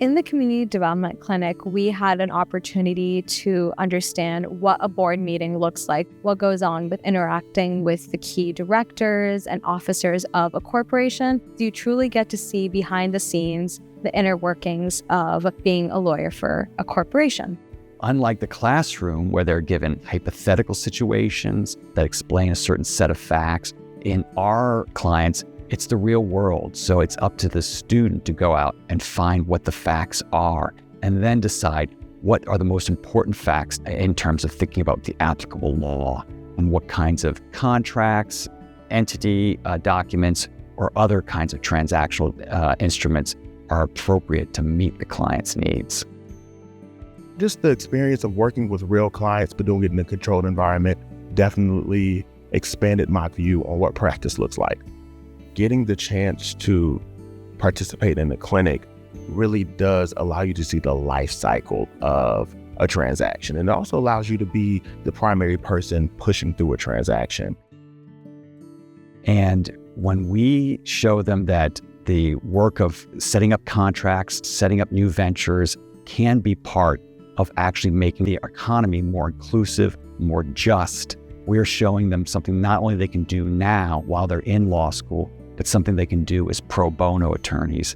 In the community development clinic, we had an opportunity to understand what a board meeting looks like, what goes on with interacting with the key directors and officers of a corporation. You truly get to see behind the scenes the inner workings of being a lawyer for a corporation. Unlike the classroom where they're given hypothetical situations that explain a certain set of facts, in our clients, it's the real world. So it's up to the student to go out and find what the facts are and then decide what are the most important facts in terms of thinking about the applicable law and what kinds of contracts, entity documents, or other kinds of transactional instruments are appropriate to meet the client's needs. Just the experience of working with real clients, but doing it in a controlled environment, definitely expanded my view on what practice looks like. Getting the chance to participate in the clinic really does allow you to see the life cycle of a transaction. And it also allows you to be the primary person pushing through a transaction. And when we show them that the work of setting up contracts, setting up new ventures can be part of actually making the economy more inclusive, more just, we're showing them something not only they can do now while they're in law school, but something they can do as pro bono attorneys